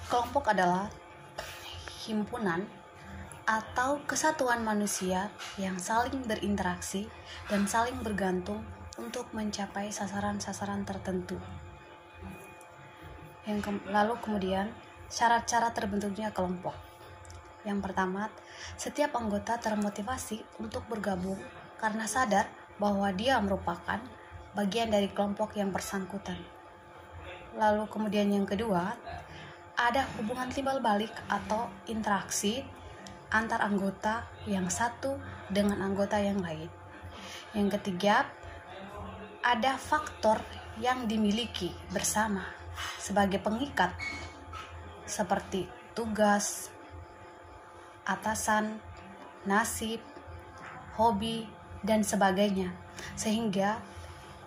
Kelompok adalah himpunan atau kesatuan manusia yang saling berinteraksi dan saling bergantung untuk mencapai sasaran-sasaran tertentu. Lalu kemudian syarat-syarat terbentuknya kelompok. Yang pertama, setiap anggota termotivasi untuk bergabung karena sadar bahwa dia merupakan bagian dari kelompok yang bersangkutan. Lalu kemudian yang kedua, ada hubungan timbal balik atau interaksi antar anggota yang satu dengan anggota yang lain. Yang ketiga, ada faktor yang dimiliki bersama sebagai pengikat seperti tugas, atasan, nasib, hobi, dan sebagainya, sehingga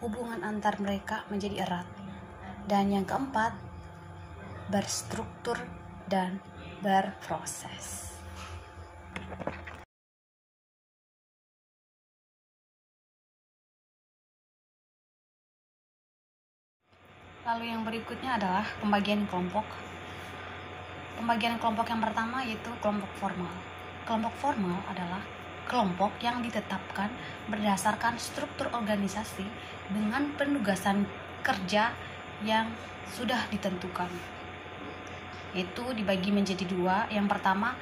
hubungan antar mereka menjadi erat. Dan yang keempat, berstruktur dan berproses. Lalu yang berikutnya adalah pembagian kelompok. Pembagian kelompok yang pertama yaitu kelompok formal. Kelompok formal adalah kelompok yang ditetapkan berdasarkan struktur organisasi dengan penugasan kerja yang sudah ditentukan. Itu dibagi menjadi dua. Yang pertama,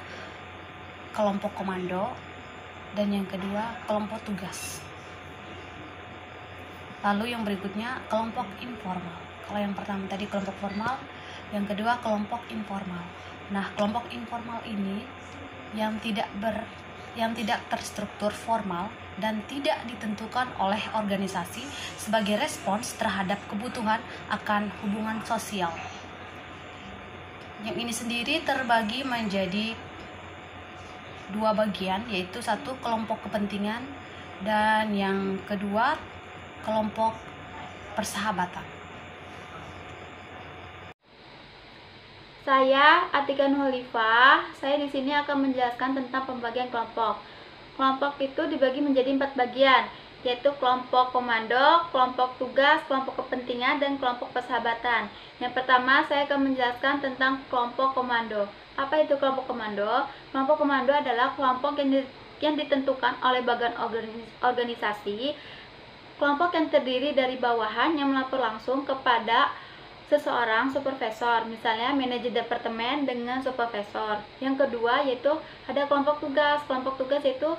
kelompok komando, dan yang kedua, kelompok tugas. Lalu yang berikutnya, kelompok informal. Kalau yang pertama tadi kelompok formal, yang kedua kelompok informal. Nah, kelompok informal ini yang tidak terstruktur formal dan tidak ditentukan oleh organisasi sebagai respons terhadap kebutuhan akan hubungan sosial. Yang ini sendiri terbagi menjadi dua bagian, yaitu satu kelompok kepentingan dan yang kedua kelompok persahabatan. Saya Atika Nurhalifah. Saya di sini akan menjelaskan tentang pembagian kelompok. Kelompok itu dibagi menjadi 4 bagian, yaitu kelompok komando, kelompok tugas, kelompok kepentingan, dan kelompok persahabatan. Yang pertama, saya akan menjelaskan tentang kelompok komando. Apa itu kelompok komando? Kelompok komando adalah kelompok yang ditentukan oleh bagian organisasi. Kelompok yang terdiri dari bawahan yang melapor langsung kepada seseorang supervisor, misalnya manajer departemen dengan supervisor. Yang kedua yaitu ada kelompok tugas. Kelompok tugas itu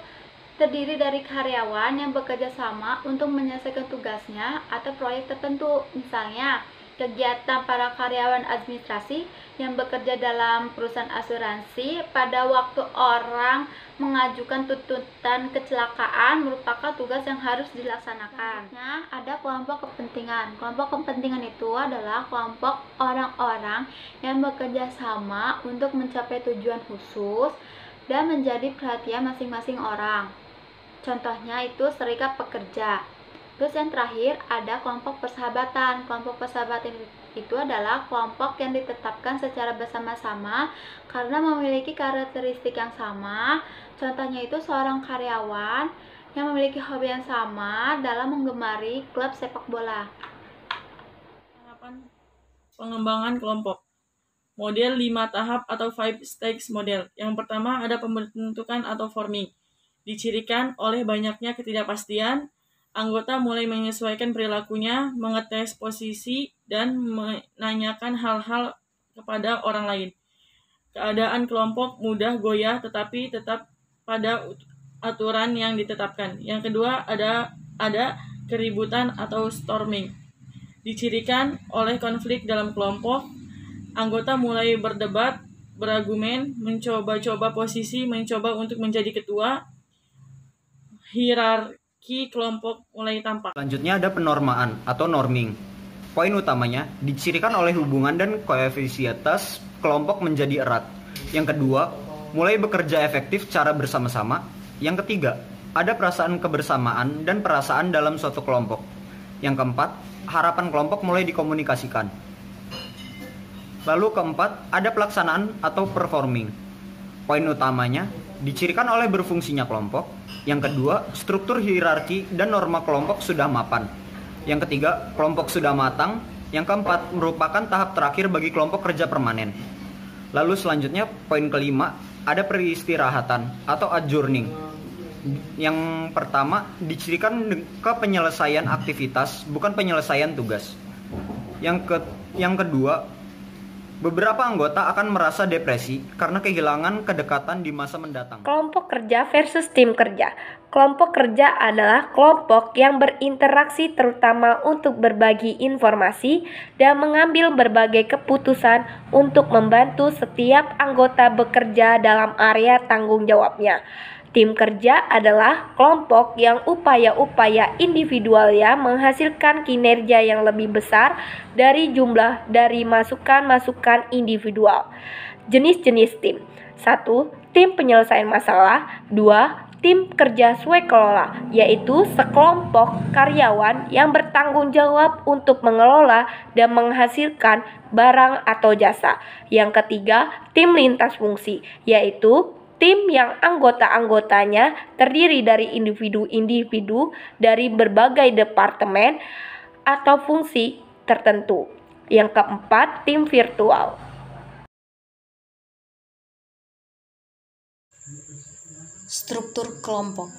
terdiri dari karyawan yang bekerja sama untuk menyelesaikan tugasnya atau proyek tertentu, misalnya kegiatan para karyawan administrasi yang bekerja dalam perusahaan asuransi pada waktu orang mengajukan tuntutan kecelakaan merupakan tugas yang harus dilaksanakan. Nah, ada kelompok kepentingan. Kelompok kepentingan itu adalah kelompok orang-orang yang bekerja sama untuk mencapai tujuan khusus dan menjadi perhatian masing-masing orang. Contohnya itu serikat pekerja. Terus yang terakhir ada kelompok persahabatan. Kelompok persahabatan itu adalah kelompok yang ditetapkan secara bersama-sama karena memiliki karakteristik yang sama. Contohnya itu seorang karyawan yang memiliki hobi yang sama dalam menggemari klub sepak bola. Tahapan pengembangan kelompok. Model 5 tahap atau 5 stage model. Yang pertama ada pembentukan atau forming. Dicirikan oleh banyaknya ketidakpastian, anggota mulai menyesuaikan perilakunya, mengetes posisi, dan menanyakan hal-hal kepada orang lain. Keadaan kelompok mudah goyah tetapi tetap pada aturan yang ditetapkan. Yang kedua ada keributan atau storming. Dicirikan oleh konflik dalam kelompok, anggota mulai berdebat, berargumen, mencoba-coba posisi, mencoba untuk menjadi ketua, hierarki kelompok mulai tampak. Selanjutnya ada penormaan atau norming. Poin utamanya dicirikan oleh hubungan dan koefisietas kelompok menjadi erat. Yang kedua, mulai bekerja efektif secara bersama-sama. Yang ketiga, ada perasaan kebersamaan dan perasaan dalam suatu kelompok. Yang keempat, harapan kelompok mulai dikomunikasikan. Lalu keempat, ada pelaksanaan atau performing. Poin utamanya dicirikan oleh berfungsinya kelompok. Yang kedua, struktur hierarki dan norma kelompok sudah mapan. Yang ketiga, kelompok sudah matang. Yang keempat, merupakan tahap terakhir bagi kelompok kerja permanen. Lalu selanjutnya poin kelima, ada peristirahatan atau adjourning. Yang pertama dicirikan ke penyelesaian aktivitas, bukan penyelesaian tugas. Yang kedua, beberapa anggota akan merasa depresi karena kehilangan kedekatan di masa mendatang. Kelompok kerja versus tim kerja. Kelompok kerja adalah kelompok yang berinteraksi terutama untuk berbagi informasi dan mengambil berbagai keputusan untuk membantu setiap anggota bekerja dalam area tanggung jawabnya. Tim kerja adalah kelompok yang upaya-upaya individualnya menghasilkan kinerja yang lebih besar dari masukan-masukan individual. Jenis-jenis tim. 1. Tim penyelesaian masalah. 2. Tim kerja swakelola, yaitu sekelompok karyawan yang bertanggung jawab untuk mengelola dan menghasilkan barang atau jasa. Yang ketiga, tim lintas fungsi, yaitu tim yang anggota-anggotanya terdiri dari individu-individu dari berbagai departemen atau fungsi tertentu. Yang keempat, tim virtual. Struktur kelompok.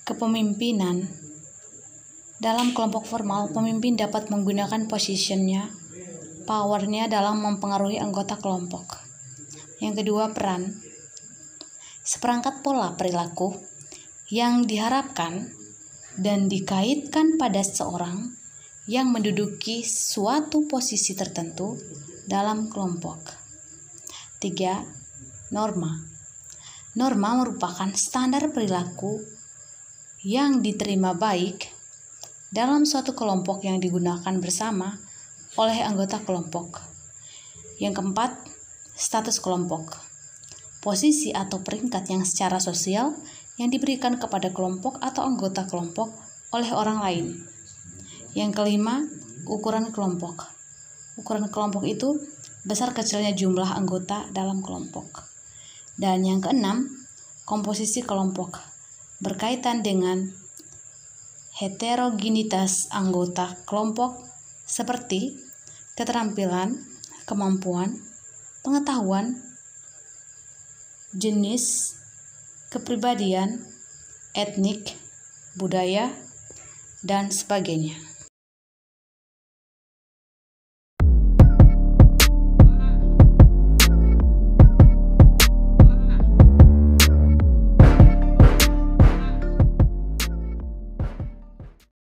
Kepemimpinan. Dalam kelompok formal, pemimpin dapat menggunakan positionnya, powernya dalam mempengaruhi anggota kelompok. Yang kedua, peran. Seperangkat pola perilaku yang diharapkan dan dikaitkan pada seseorang yang menduduki suatu posisi tertentu dalam kelompok. 3. Norma. Norma merupakan standar perilaku yang diterima baik dalam suatu kelompok yang digunakan bersama oleh anggota kelompok. Yang keempat, status kelompok. Posisi atau peringkat yang secara sosial yang diberikan kepada kelompok atau anggota kelompok oleh orang lain. Yang kelima, ukuran kelompok. Ukuran kelompok itu besar kecilnya jumlah anggota dalam kelompok. Dan yang keenam, komposisi kelompok berkaitan dengan heterogenitas anggota kelompok seperti keterampilan, kemampuan, pengetahuan, jenis, kepribadian, etnik, budaya, dan sebagainya.